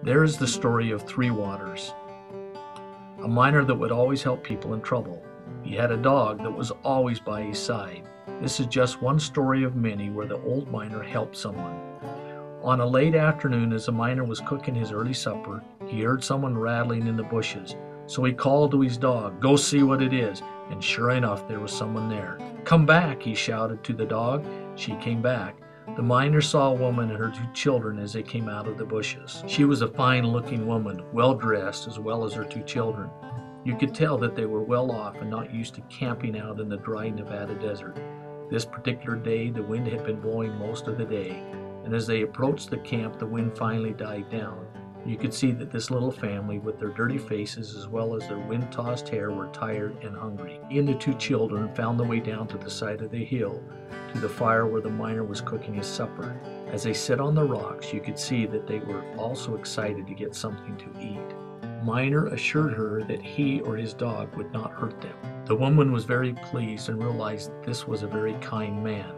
There is the story of Three Waters, a miner that would always help people in trouble. He had a dog that was always by his side. This is just one story of many where the old miner helped someone. On a late afternoon, as the miner was cooking his early supper, he heard someone rattling in the bushes. So he called to his dog, "Go see what it is." And sure enough, there was someone there. "Come back," he shouted to the dog. She came back. The miner saw a woman and her two children as they came out of the bushes. She was a fine-looking woman, well-dressed, as well as her two children. You could tell that they were well off and not used to camping out in the dry Nevada desert. This particular day, the wind had been blowing most of the day, and as they approached the camp, the wind finally died down. You could see that this little family, with their dirty faces as well as their wind-tossed hair, were tired and hungry. He and the two children found their way down to the side of the hill, to the fire where the miner was cooking his supper. As they sat on the rocks, you could see that they were also excited to get something to eat. Miner assured her that he or his dog would not hurt them. The woman was very pleased and realized that this was a very kind man.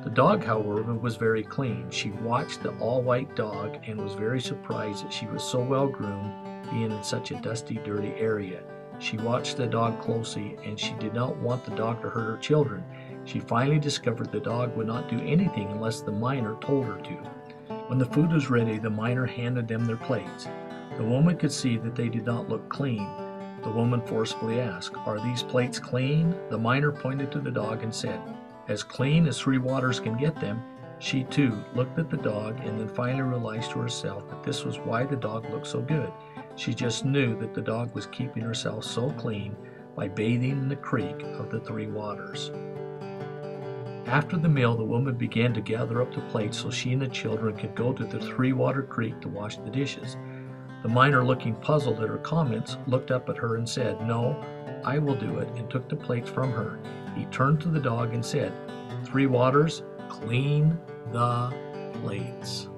The dog, however, was very clean. She watched the all-white dog and was very surprised that she was so well groomed, being in such a dusty, dirty area. She watched the dog closely, and she did not want the dog to hurt her children. She finally discovered the dog would not do anything unless the miner told her to. When the food was ready, the miner handed them their plates. The woman could see that they did not look clean. The woman forcefully asked, "Are these plates clean?" The miner pointed to the dog and said, "As clean as Three Waters can get them." She too looked at the dog and then finally realized to herself that this was why the dog looked so good. She just knew that the dog was keeping herself so clean by bathing in the creek of the Three Waters. After the meal, the woman began to gather up the plates so she and the children could go to the Three Water Creek to wash the dishes. The miner, looking puzzled at her comments, looked up at her and said, "No, I will do it," and took the plates from her. He turned to the dog and said, "Three Waters, clean the plates."